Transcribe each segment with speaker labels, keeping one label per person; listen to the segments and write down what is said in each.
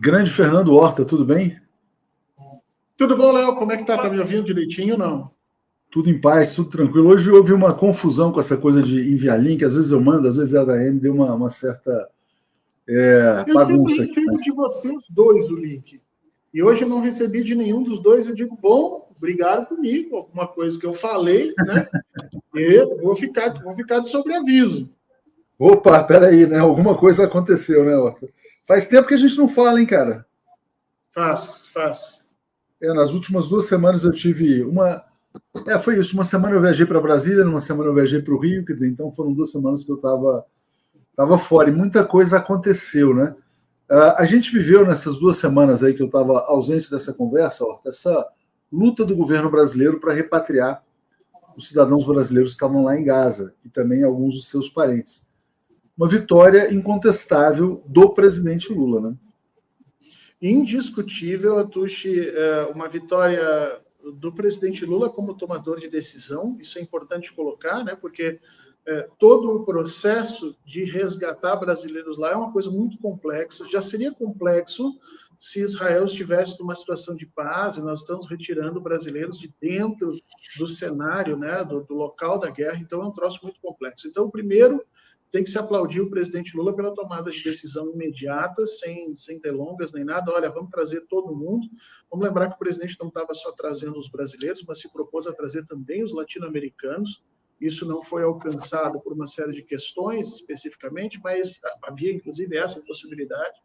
Speaker 1: Grande Fernando Horta, tudo bem?
Speaker 2: Tudo bom, Léo? Como é que tá? Tá me ouvindo direitinho ou não?
Speaker 1: Tudo em paz, tudo tranquilo. Hoje houve uma confusão com essa coisa de enviar link, às vezes eu mando, às vezes é a ADM, deu uma certa
Speaker 2: Eu sempre
Speaker 1: bagunça aqui.
Speaker 2: recebo de vocês dois o link. E hoje eu não recebi de nenhum dos dois. Eu digo, bom, brigaram comigo, alguma coisa que eu falei, né? E vou ficar de sobreaviso.
Speaker 1: Opa, peraí, né? Alguma coisa aconteceu, né, Horta? Faz tempo que a gente não fala, hein, cara?
Speaker 2: Faz.
Speaker 1: Nas últimas 2 semanas eu tive uma. Foi isso. Uma semana eu viajei para Brasília, numa semana eu viajei para o Rio, quer dizer, então foram 2 semanas que eu estava fora e muita coisa aconteceu, né? A gente viveu nessas 2 semanas aí que eu estava ausente dessa conversa, Horta, essa luta do governo brasileiro para repatriar os cidadãos brasileiros que estavam lá em Gaza e também alguns dos seus parentes. Uma vitória incontestável do presidente Lula, né?
Speaker 2: Indiscutível, Atushi, uma vitória do presidente Lula como tomador de decisão. Isso é importante colocar, né? Porque todo o processo de resgatar brasileiros lá é uma coisa muito complexa. Já seria complexo se Israel estivesse numa situação de paz e nós estamos retirando brasileiros de dentro do cenário, né, do local da guerra. Então é um troço muito complexo. Então, o primeiro, tem que se aplaudir o presidente Lula pela tomada de decisão imediata, sem delongas nem nada. Olha, vamos trazer todo mundo. Vamos lembrar que o presidente não estava só trazendo os brasileiros, mas se propôs a trazer também os latino-americanos. Isso não foi alcançado por uma série de questões especificamente, mas havia inclusive essa possibilidade.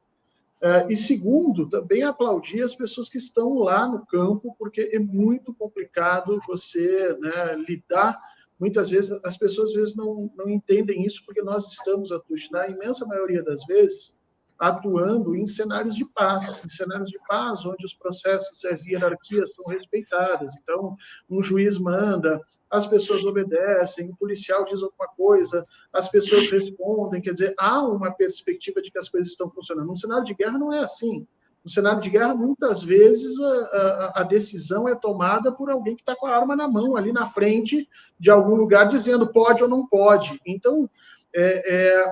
Speaker 2: E segundo, também aplaudir as pessoas que estão lá no campo, porque é muito complicado você, né, lidar. Muitas vezes, as pessoas às vezes não entendem isso, porque nós estamos, na imensa maioria das vezes, atuando em cenários de paz, onde os processos e as hierarquias são respeitadas. Então, um juiz manda, as pessoas obedecem, o policial diz alguma coisa, as pessoas respondem, quer dizer, há uma perspectiva de que as coisas estão funcionando. Num cenário de guerra não é assim. No cenário de guerra, muitas vezes, a decisão é tomada por alguém que está com a arma na mão, ali na frente de algum lugar, dizendo pode ou não pode. Então,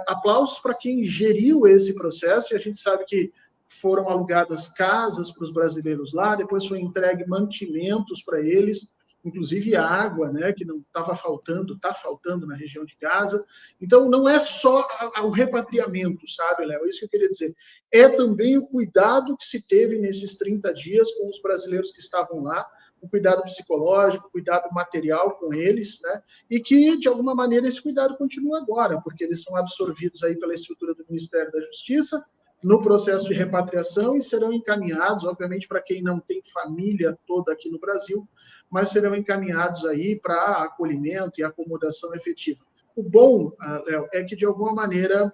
Speaker 2: aplausos para quem geriu esse processo, e a gente sabe que foram alugadas casas para os brasileiros lá, depois foi entregue mantimentos para eles, inclusive água, né, que não estava faltando, está faltando na região de Gaza. Então, não é só o repatriamento, sabe, Léo? É isso que eu queria dizer. É também o cuidado que se teve nesses 30 dias com os brasileiros que estavam lá, o cuidado psicológico, o cuidado material com eles, né? E que, de alguma maneira, esse cuidado continua agora, porque eles são absorvidos aí pela estrutura do Ministério da Justiça, no processo de repatriação, e serão encaminhados, obviamente, para quem não tem família toda aqui no Brasil, mas serão encaminhados aí para acolhimento e acomodação efetiva. O bom, Léo, é que, de alguma maneira,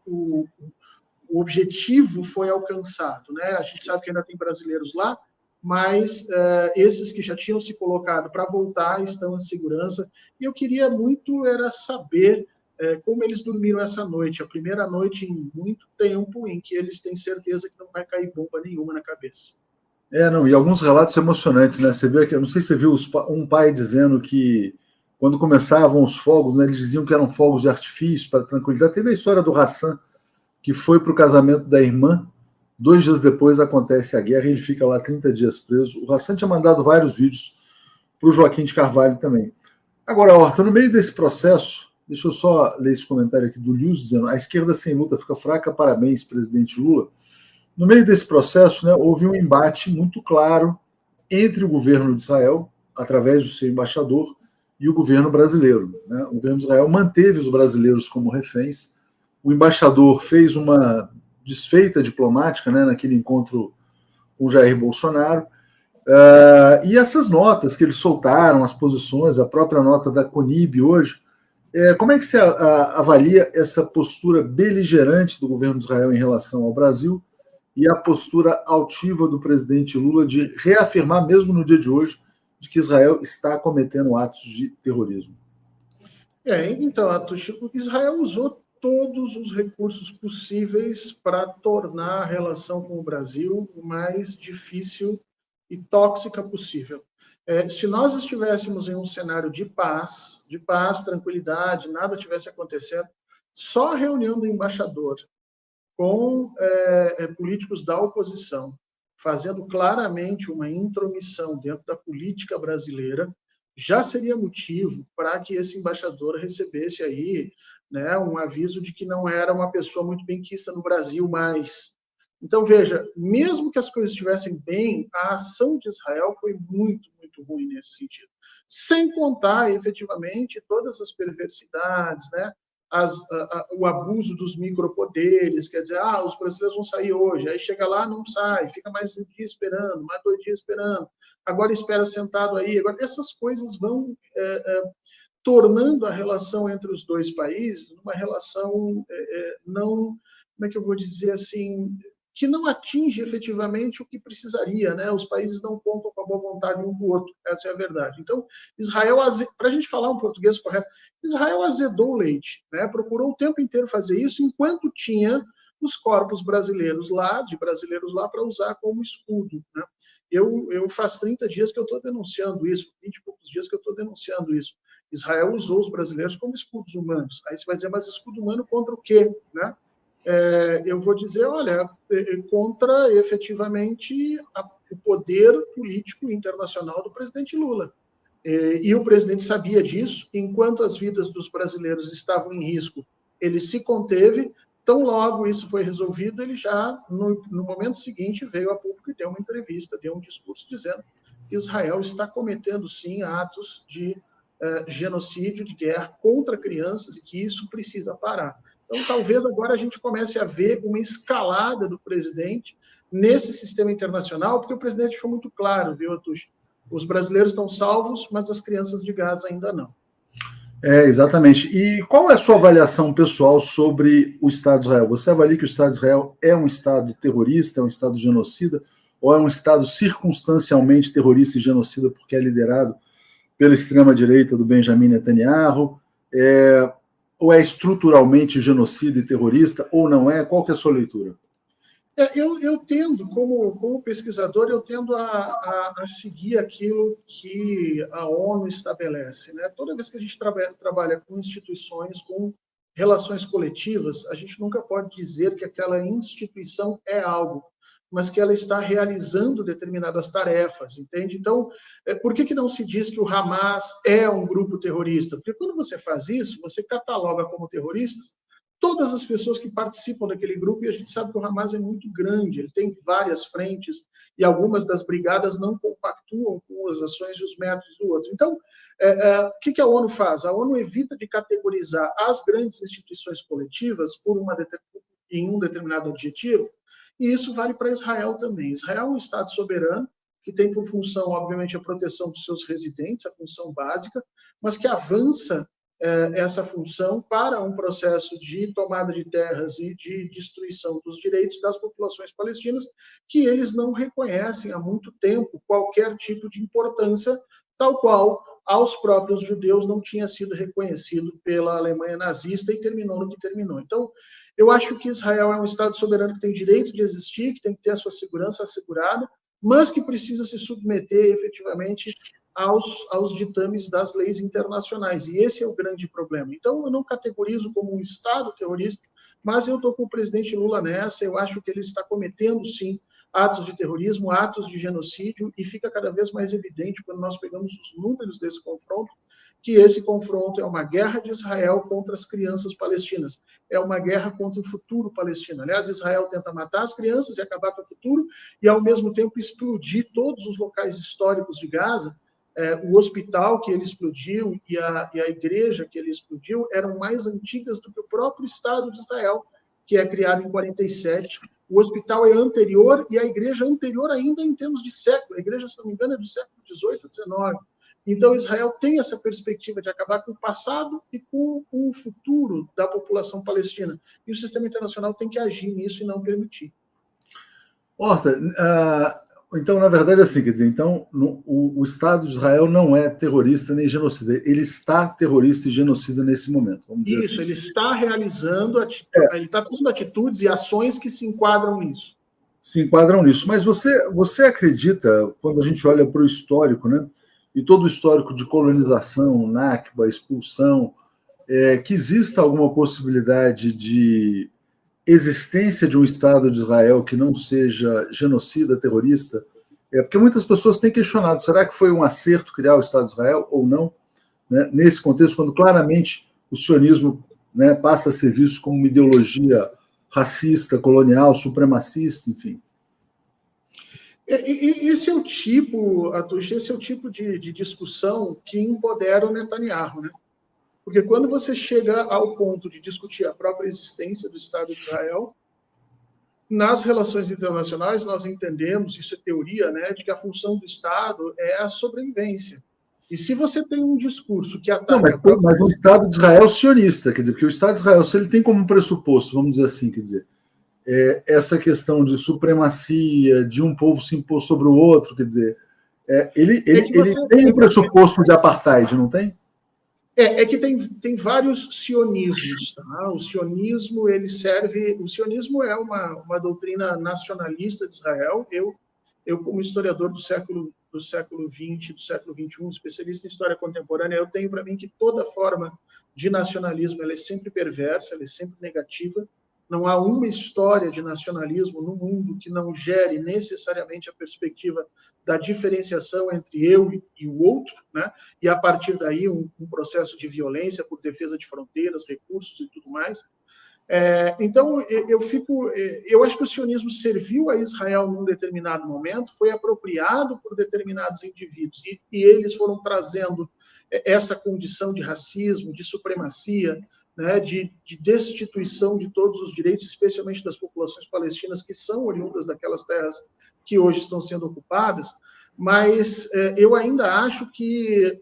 Speaker 2: o, o objetivo foi alcançado, né? A gente sabe que ainda tem brasileiros lá, mas esses que já tinham se colocado para voltar estão em segurança. E eu queria muito era saber como eles dormiram essa noite, a primeira noite em muito tempo em que eles têm certeza que não vai cair bomba nenhuma na cabeça.
Speaker 1: Não, e alguns relatos emocionantes, né? Você vê que, eu não sei se você viu um pai dizendo que quando começavam os fogos, né, eles diziam que eram fogos de artifício para tranquilizar. Teve a história do Hassan, que foi para o casamento da irmã. 2 dias depois acontece a guerra e ele fica lá 30 dias preso. O Hassan tinha mandado vários vídeos para o Joaquim de Carvalho também. Agora, Horta, no meio desse processo, deixa eu só ler esse comentário aqui do Luz dizendo: a esquerda sem luta fica fraca, parabéns, presidente Lula. No meio desse processo, né, houve um embate muito claro entre o governo de Israel, através do seu embaixador, e o governo brasileiro. Né? O governo de Israel manteve os brasileiros como reféns. O embaixador fez uma desfeita diplomática, né, naquele encontro com Jair Bolsonaro. E essas notas que eles soltaram, as posições, a própria nota da CONIB hoje, como é que você avalia essa postura beligerante do governo de Israel em relação ao Brasil e a postura altiva do presidente Lula de reafirmar, mesmo no dia de hoje, de que Israel está cometendo atos de terrorismo?
Speaker 2: Então, Israel usou todos os recursos possíveis para tornar a relação com o Brasil o mais difícil e tóxica possível. Se nós estivéssemos em um cenário de paz, tranquilidade, nada tivesse acontecendo, só a reunião do embaixador com políticos da oposição, fazendo claramente uma intromissão dentro da política brasileira, já seria motivo para que esse embaixador recebesse aí, né, um aviso de que não era uma pessoa muito benquista no Brasil mais. Então, veja, mesmo que as coisas estivessem bem, a ação de Israel foi muito, muito ruim nesse sentido. Sem contar, efetivamente, todas as perversidades, né? O abuso dos micropoderes, quer dizer, os brasileiros vão sair hoje, aí chega lá, não sai, fica mais um dia esperando, mais 2 dias esperando, agora espera sentado aí. Agora, essas coisas vão tornando a relação entre os dois países uma relação não, como é que eu vou dizer assim, que não atinge efetivamente o que precisaria, né? Os países não contam com a boa vontade um do outro, essa é a verdade. Então, Israel, para a gente falar um português correto, Israel azedou o leite, né? Procurou o tempo inteiro fazer isso, enquanto tinha os corpos brasileiros lá, para usar como escudo, né? Eu faz 30 dias que eu estou denunciando isso, 20 e poucos dias que eu estou denunciando isso. Israel usou os brasileiros como escudos humanos. Aí você vai dizer, mas escudo humano contra o quê, né? Eu vou dizer, olha, contra efetivamente o poder político internacional do presidente Lula. E o presidente sabia disso, enquanto as vidas dos brasileiros estavam em risco, ele se conteve, tão logo isso foi resolvido, ele já, no momento seguinte, veio a público e deu uma entrevista, deu um discurso dizendo que Israel está cometendo, sim, atos de genocídio, de guerra contra crianças e que isso precisa parar. Então, talvez agora a gente comece a ver uma escalada do presidente nesse sistema internacional, porque o presidente deixou muito claro, viu, Atush? Os brasileiros estão salvos, mas as crianças de Gaza ainda não.
Speaker 1: Exatamente. E qual é a sua avaliação pessoal sobre o Estado de Israel? Você avalia que o Estado de Israel é um Estado terrorista, é um Estado genocida, ou é um Estado circunstancialmente terrorista e genocida porque é liderado pela extrema-direita do Benjamin Netanyahu? Ou é estruturalmente genocida e terrorista, ou não é? Qual que é a sua leitura?
Speaker 2: Eu tendo, como pesquisador, eu tendo a seguir aquilo que a ONU estabelece, né? Toda vez que a gente trabalha com instituições, com relações coletivas, a gente nunca pode dizer que aquela instituição é algo, mas que ela está realizando determinadas tarefas, entende? Então, por que não se diz que o Hamas é um grupo terrorista? Porque quando você faz isso, você cataloga como terroristas todas as pessoas que participam daquele grupo, e a gente sabe que o Hamas é muito grande, ele tem várias frentes, e algumas das brigadas não compactuam com as ações e os métodos do outro. Então, o que a ONU faz? A ONU evita de categorizar as grandes instituições coletivas em um determinado objetivo, e isso vale para Israel também. Israel é um Estado soberano, que tem por função, obviamente, a proteção dos seus residentes, a função básica, mas que avança essa função para um processo de tomada de terras e de destruição dos direitos das populações palestinas, que eles não reconhecem há muito tempo qualquer tipo de importância, tal qual aos próprios judeus não tinha sido reconhecido pela Alemanha nazista e terminou no que terminou. Então, eu acho que Israel é um Estado soberano que tem direito de existir, que tem que ter a sua segurança assegurada, mas que precisa se submeter efetivamente aos ditames das leis internacionais. E esse é o grande problema. Então, eu não categorizo como um Estado terrorista, mas eu estou com o presidente Lula nessa. Eu acho que ele está cometendo, sim, atos de terrorismo, atos de genocídio, e fica cada vez mais evidente, quando nós pegamos os números desse confronto, que esse confronto é uma guerra de Israel contra as crianças palestinas. É uma guerra contra o futuro palestino. Aliás, Israel tenta matar as crianças e acabar com o futuro, e, ao mesmo tempo, explodir todos os locais históricos de Gaza. O hospital que ele explodiu e a igreja que ele explodiu eram mais antigas do que o próprio Estado de Israel, que é criado em 47. O hospital é anterior e a igreja anterior ainda em termos de século. A igreja, se não me engano, é do século XVIII, XIX. Então, Israel tem essa perspectiva de acabar com o passado e com o futuro da população palestina. E o sistema internacional tem que agir nisso e não permitir.
Speaker 1: Horta, então, na verdade, é assim, quer dizer, então, o Estado de Israel não é terrorista nem genocida, ele está terrorista e genocida nesse momento. Vamos dizer
Speaker 2: isso,
Speaker 1: assim.
Speaker 2: Ele está realizando, ele está tomando atitudes e ações que se enquadram nisso.
Speaker 1: Se enquadram nisso. Mas você acredita, quando a gente olha para o histórico, né, e todo o histórico de colonização, Nakba, expulsão, que exista alguma possibilidade de existência de um Estado de Israel que não seja genocida, terrorista? Porque muitas pessoas têm questionado, será que foi um acerto criar o Estado de Israel ou não? Né? Nesse contexto, quando claramente o sionismo, né, passa a ser visto como uma ideologia racista, colonial, supremacista, enfim.
Speaker 2: Esse é o tipo, Atush, esse é o tipo de discussão que empodera o Netanyahu, né? Porque quando você chega ao ponto de discutir a própria existência do Estado de Israel, nas relações internacionais nós entendemos, isso é teoria, né, de que a função do Estado é a sobrevivência. E se você tem um discurso que ataca...
Speaker 1: Não, mas o Estado de Israel sionista, quer dizer, porque o Estado de Israel, se ele tem como pressuposto, vamos dizer assim, quer dizer, essa questão de supremacia, de um povo se impor sobre o outro, quer dizer, ele tem um pressuposto de apartheid, não tem?
Speaker 2: É que tem vários sionismos. Tá? O sionismo, ele serve... O sionismo é uma doutrina nacionalista de Israel. Eu como historiador do século XX, do século XXI, especialista em história contemporânea, eu tenho para mim que toda forma de nacionalismo ela é sempre perversa, ela é sempre negativa. Não há uma história de nacionalismo no mundo que não gere necessariamente a perspectiva da diferenciação entre eu e o outro, né? E a partir daí um processo de violência por defesa de fronteiras, recursos e tudo mais. Então, eu acho que o sionismo serviu a Israel num determinado momento, foi apropriado por determinados indivíduos, e eles foram trazendo essa condição de racismo, de supremacia, né, de destituição de todos os direitos, especialmente das populações palestinas que são oriundas daquelas terras que hoje estão sendo ocupadas, mas eu ainda acho que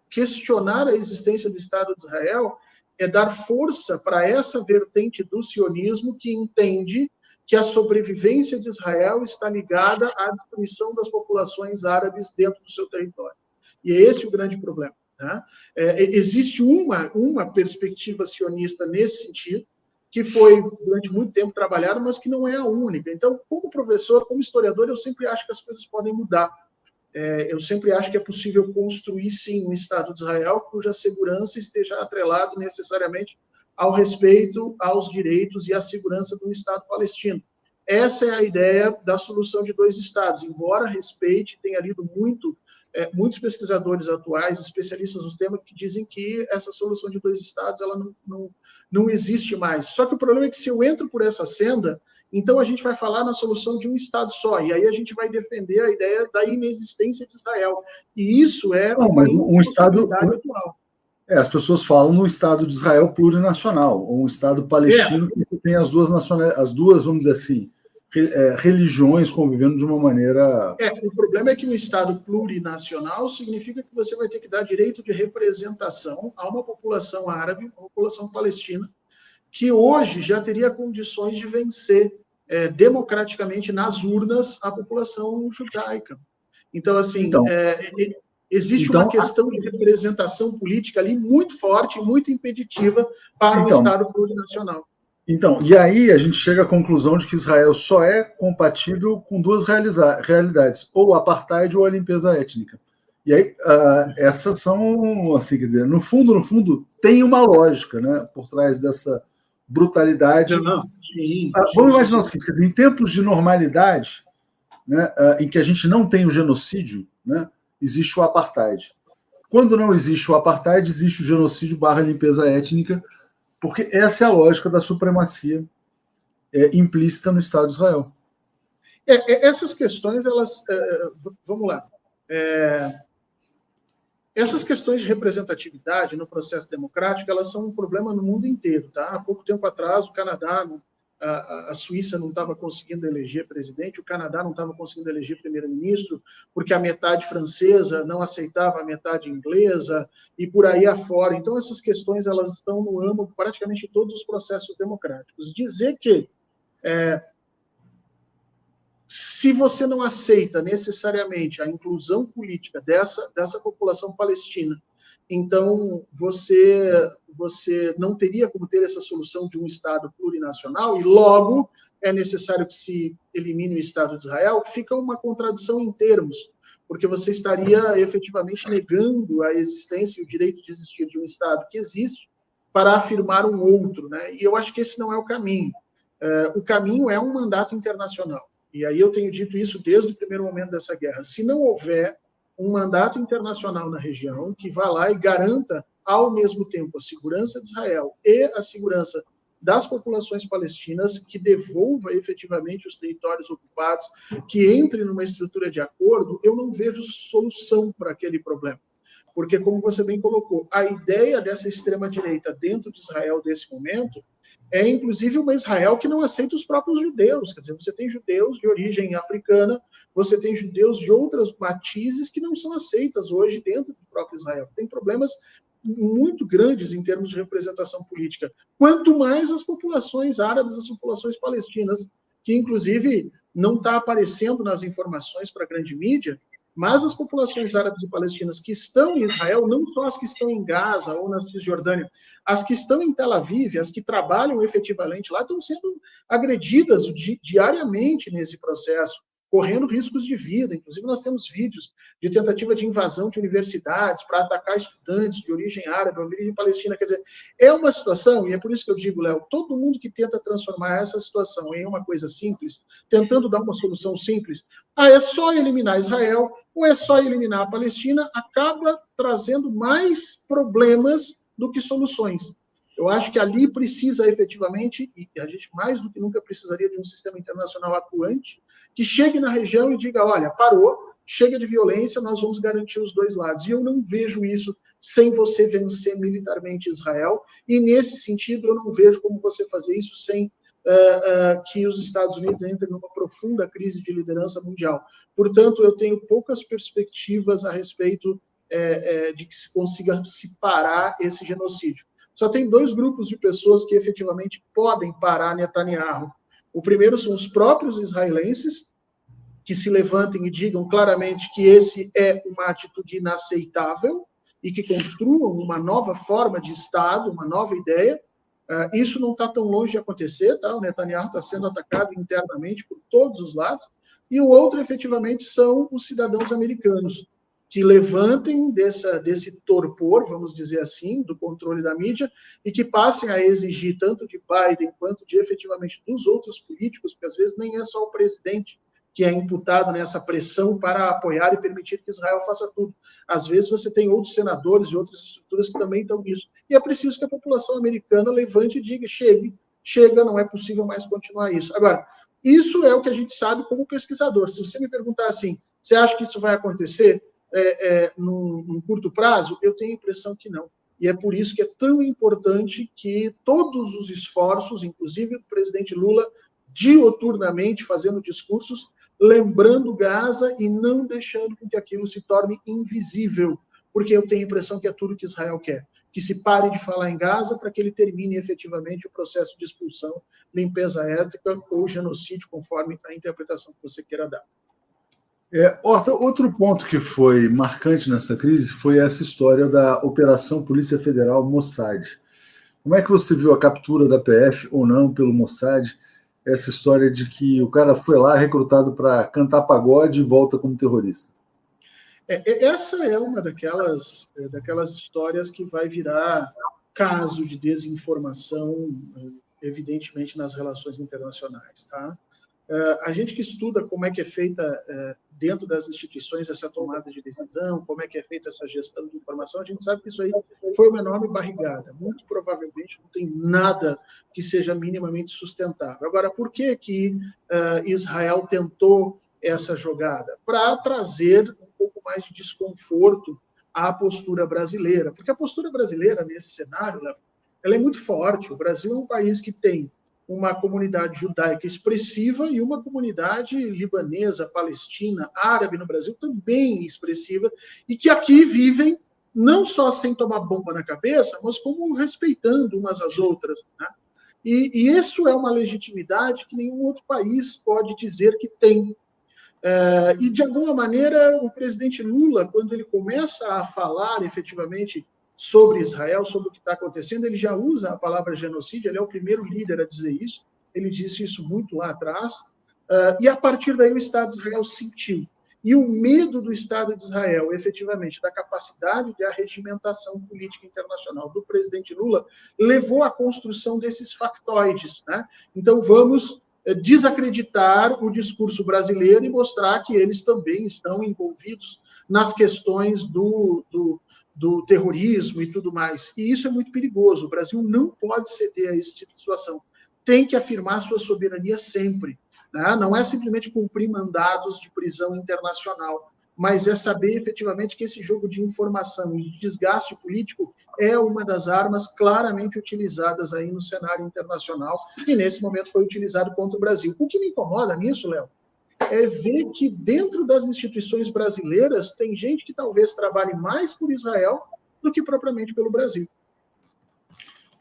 Speaker 2: questionar a existência do Estado de Israel é dar força para essa vertente do sionismo que entende que a sobrevivência de Israel está ligada à destruição das populações árabes dentro do seu território. E é esse o grande problema. Né? Existe uma perspectiva sionista nesse sentido, que foi durante muito tempo trabalhada, mas que não é a única. Então, como professor, como historiador, eu sempre acho que as coisas podem mudar. Eu sempre acho que é possível construir, sim, um Estado de Israel cuja segurança esteja atrelado necessariamente ao respeito aos direitos e à segurança do Estado palestino. Essa é a ideia da solução de dois Estados, embora respeite, tenha lido muitos pesquisadores atuais, especialistas no tema, que dizem que essa solução de dois Estados ela não existe mais. Só que o problema é que se eu entro por essa senda, então a gente vai falar na solução de um Estado só, e aí a gente vai defender a ideia da inexistência de Israel. E isso é
Speaker 1: um Estado
Speaker 2: atual.
Speaker 1: As pessoas falam no Estado de Israel plurinacional, ou um Estado palestino que tem as duas, vamos dizer assim, religiões convivendo de uma maneira...
Speaker 2: O problema é que um Estado plurinacional significa que você vai ter que dar direito de representação a uma população árabe, uma população palestina, que hoje já teria condições de vencer democraticamente nas urnas a população judaica. Então, assim, existe uma questão de representação política ali muito forte, muito impeditiva para um Estado plurinacional.
Speaker 1: Então, e aí a gente chega à conclusão de que Israel só é compatível com duas realidades, ou apartheid ou a limpeza étnica. E aí, essas são, assim, quer dizer, no fundo, tem uma lógica, né, por trás dessa brutalidade. Vamos imaginar o seguinte, em tempos de normalidade, né, em que a gente não tem o genocídio, né, existe o apartheid. Quando não existe o apartheid, existe o genocídio / limpeza étnica, porque essa é a lógica da supremacia implícita no Estado de Israel.
Speaker 2: Essas questões, elas... vamos lá. Essas questões de representatividade no processo democrático, elas são um problema no mundo inteiro. Tá? Há pouco tempo atrás, o Canadá, a Suíça não estava conseguindo eleger presidente, o Canadá não estava conseguindo eleger primeiro-ministro, porque a metade francesa não aceitava a metade inglesa, e por aí afora. Então, essas questões elas estão no âmbito de praticamente todos os processos democráticos. Dizer que se você não aceita necessariamente a inclusão política dessa população palestina, então você não teria como ter essa solução de um Estado plurinacional, e logo é necessário que se elimine o Estado de Israel, fica uma contradição em termos, porque você estaria efetivamente negando a existência e o direito de existir de um Estado que existe para afirmar um outro, né? E eu acho que esse não é o caminho. O caminho é um mandato internacional. E aí eu tenho dito isso desde o primeiro momento dessa guerra. Se não houver um mandato internacional na região que vá lá e garanta, ao mesmo tempo, a segurança de Israel e a segurança das populações palestinas, que devolva efetivamente os territórios ocupados, que entre numa estrutura de acordo, eu não vejo solução para aquele problema. Porque, como você bem colocou, a ideia dessa extrema-direita dentro de Israel desse momento é, inclusive, uma Israel que não aceita os próprios judeus. Quer dizer, você tem judeus de origem africana, você tem judeus de outras matizes que não são aceitas hoje dentro do próprio Israel. Tem problemas muito grandes em termos de representação política. Quanto mais as populações árabes, as populações palestinas, que, inclusive, não está aparecendo nas informações para a grande mídia, mas as populações árabes e palestinas que estão em Israel, não só as que estão em Gaza ou na Cisjordânia, as que estão em Tel Aviv, as que trabalham efetivamente lá, estão sendo agredidas diariamente nesse processo, correndo riscos de vida. Inclusive, nós temos vídeos de tentativa de invasão de universidades para atacar estudantes de origem árabe, de origem palestina. Quer dizer, é uma situação, e é por isso que eu digo, Léo, todo mundo que tenta transformar essa situação em uma coisa simples, tentando dar uma solução simples, é só eliminar Israel ou é só eliminar a Palestina, acaba trazendo mais problemas do que soluções. Eu acho que ali precisa efetivamente, e a gente mais do que nunca precisaria de um sistema internacional atuante, que chegue na região e diga, olha, parou, chega de violência, nós vamos garantir os dois lados. E eu não vejo isso sem você vencer militarmente Israel, e nesse sentido eu não vejo como você fazer isso sem que os Estados Unidos entrem numa profunda crise de liderança mundial. Portanto, eu tenho poucas perspectivas a respeito de que se consiga se parar esse genocídio. Só tem dois grupos de pessoas que efetivamente podem parar Netanyahu. O primeiro são os próprios israelenses, que se levantem e digam claramente que esse é uma atitude inaceitável e que construam uma nova forma de Estado, uma nova ideia. Isso não está tão longe de acontecer, tá? O Netanyahu está sendo atacado internamente por todos os lados. E o outro, efetivamente, são os cidadãos americanos, que levantem desse torpor, vamos dizer assim, do controle da mídia, e que passem a exigir, tanto de Biden quanto de, efetivamente, dos outros políticos, porque às vezes nem é só o presidente que é imputado nessa pressão para apoiar e permitir que Israel faça tudo. Às vezes você tem outros senadores e outras estruturas que também estão nisso. E é preciso que a população americana levante e diga, chega, não é possível mais continuar isso. Agora, isso é o que a gente sabe como pesquisador. Se você me perguntar assim, você acha que isso vai acontecer num curto prazo? Eu tenho a impressão que não. E é por isso que é tão importante que todos os esforços, inclusive o presidente Lula, dioturnamente fazendo discursos, lembrando Gaza e não deixando que aquilo se torne invisível, porque eu tenho a impressão que é tudo que Israel quer, que se pare de falar em Gaza para que ele termine efetivamente o processo de expulsão, limpeza étnica ou genocídio, conforme a interpretação que você queira dar.
Speaker 1: Horta, outro ponto que foi marcante nessa crise foi essa história da Operação Polícia Federal Mossad. Como é que você viu a captura da PF ou não pelo Mossad? Essa história de que o cara foi lá recrutado para cantar pagode e volta como terrorista.
Speaker 2: Essa é uma daquelas histórias que vai virar caso de desinformação, evidentemente, nas relações internacionais, tá? A gente que estuda como é que é feita dentro das instituições essa tomada de decisão, como é que é feita essa gestão de informação, a gente sabe que isso aí foi uma enorme barrigada. Muito provavelmente não tem nada que seja minimamente sustentável. Agora, por que Israel tentou essa jogada? Para trazer um pouco mais de desconforto à postura brasileira. Porque a postura brasileira, nesse cenário, ela é muito forte. O Brasil é um país que tem uma comunidade judaica expressiva e uma comunidade libanesa, palestina, árabe no Brasil também expressiva, e que aqui vivem não só sem tomar bomba na cabeça, mas como respeitando umas às outras, né? E isso é uma legitimidade que nenhum outro país pode dizer que tem. E, de alguma maneira, o presidente Lula, quando ele começa a falar efetivamente sobre Israel, sobre o que está acontecendo, ele já usa a palavra genocídio, ele é o primeiro líder a dizer isso, ele disse isso muito lá atrás, e a partir daí o Estado de Israel sentiu. E o medo do Estado de Israel, efetivamente, da capacidade de arregimentação política internacional do presidente Lula, levou à construção desses factoides, né? Então, vamos desacreditar o discurso brasileiro e mostrar que eles também estão envolvidos nas questões do terrorismo e tudo mais. E isso é muito perigoso. O Brasil não pode ceder a esse tipo de situação. Tem que afirmar sua soberania sempre, né? Não é simplesmente cumprir mandados de prisão internacional, mas é saber efetivamente que esse jogo de informação e de desgaste político é uma das armas claramente utilizadas aí no cenário internacional e nesse momento foi utilizado contra o Brasil. O que me incomoda nisso, Léo, é ver que dentro das instituições brasileiras tem gente que talvez trabalhe mais por Israel do que propriamente pelo Brasil.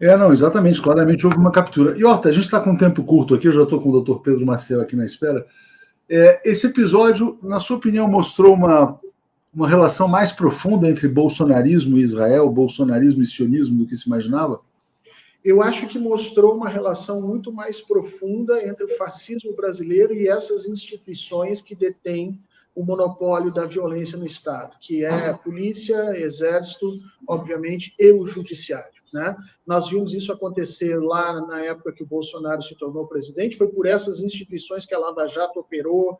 Speaker 1: Não, exatamente, claramente houve uma captura. E, Horta, a gente está com um tempo curto aqui, eu já estou com o doutor Pedro Maciel aqui na espera. Esse episódio, na sua opinião, mostrou uma relação mais profunda entre bolsonarismo e Israel, bolsonarismo e sionismo do que se imaginava?
Speaker 2: Eu acho que mostrou uma relação muito mais profunda entre o fascismo brasileiro e essas instituições que detêm o monopólio da violência no Estado, que é a polícia, exército, obviamente, e o judiciário, né? Nós vimos isso acontecer lá na época que o Bolsonaro se tornou presidente, foi por essas instituições que a Lava Jato operou,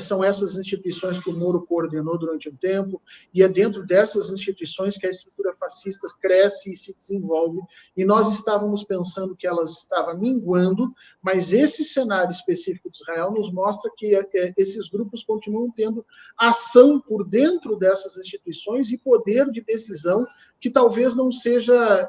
Speaker 2: são essas instituições que o Moro coordenou durante um tempo, e é dentro dessas instituições que a estrutura fascista cresce e se desenvolve, e nós estávamos pensando que elas estavam minguando, mas esse cenário específico de Israel nos mostra que esses grupos continuam tendo ação por dentro dessas instituições e poder de decisão que talvez não seja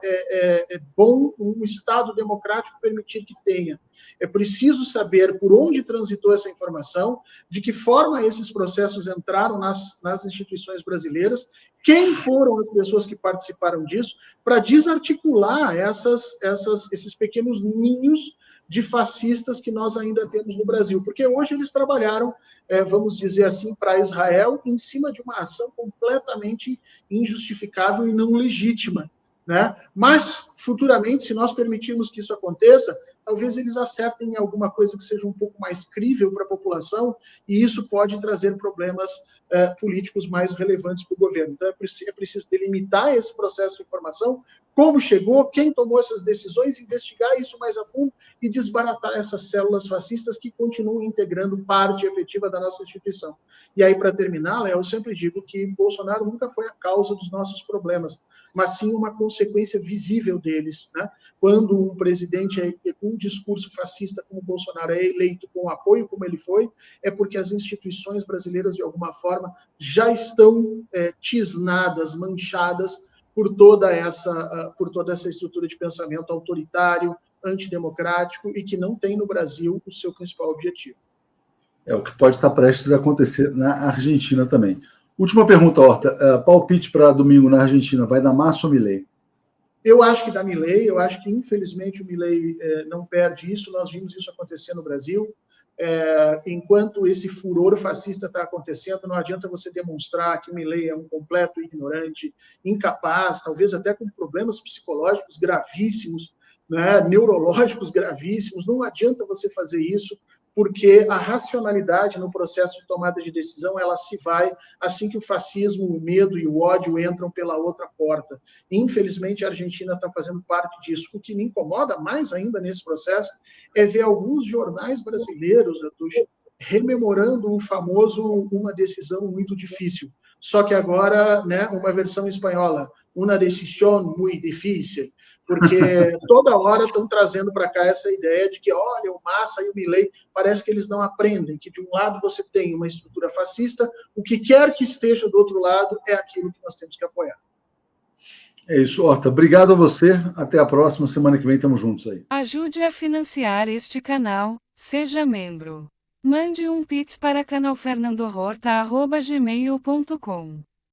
Speaker 2: bom um Estado democrático permitir que tenha. É preciso saber por onde transitou essa informação, de que forma esses processos entraram nas instituições brasileiras, quem foram as pessoas que participaram disso, para desarticular esses pequenos ninhos de fascistas que nós ainda temos no Brasil. Porque hoje eles trabalharam, vamos dizer assim, para Israel em cima de uma ação completamente injustificável e não legítima, né? Mas, futuramente, se nós permitirmos que isso aconteça, talvez eles acertem em alguma coisa que seja um pouco mais crível para a população, e isso pode trazer problemas políticos mais relevantes para o governo. Então, é preciso delimitar esse processo de informação, como chegou, quem tomou essas decisões, investigar isso mais a fundo e desbaratar essas células fascistas que continuam integrando parte efetiva da nossa instituição. E aí, para terminar, Léo, eu sempre digo que Bolsonaro nunca foi a causa dos nossos problemas, mas sim uma consequência visível deles, né? Quando um presidente com um discurso fascista como Bolsonaro é eleito com apoio como ele foi, é porque as instituições brasileiras, de alguma forma, já estão tisnadas, manchadas por toda essa estrutura de pensamento autoritário, antidemocrático e que não tem no Brasil o seu principal objetivo.
Speaker 1: É o que pode estar prestes a acontecer na Argentina também. Última pergunta, Horta. Palpite para domingo na Argentina, vai dar Massa ou Milei?
Speaker 2: Eu acho que dá Milei, eu acho que, infelizmente, o Milei não perde isso, nós vimos isso acontecer no Brasil. Enquanto esse furor fascista está acontecendo, não adianta você demonstrar que o Milei é um completo ignorante, incapaz, talvez até com problemas psicológicos gravíssimos, né, neurológicos gravíssimos, não adianta você fazer isso, porque a racionalidade no processo de tomada de decisão, ela se vai assim que o fascismo, o medo e o ódio entram pela outra porta. Infelizmente, a Argentina está fazendo parte disso. O que me incomoda mais ainda nesse processo é ver alguns jornais brasileiros, rememorando o famoso uma decisão muito difícil. Só que agora, né, uma versão espanhola, uma decisão muito difícil, porque toda hora estão trazendo para cá essa ideia de que, olha, o Massa e o Milei, parece que eles não aprendem, que de um lado você tem uma estrutura fascista, o que quer que esteja do outro lado é aquilo que nós temos que apoiar.
Speaker 1: É isso, Horta. Obrigado a você. Até a próxima. Semana que vem estamos juntos aí.
Speaker 3: Ajude a financiar este canal. Seja membro. Mande um Pix para canalfernandohorta@gmail.com.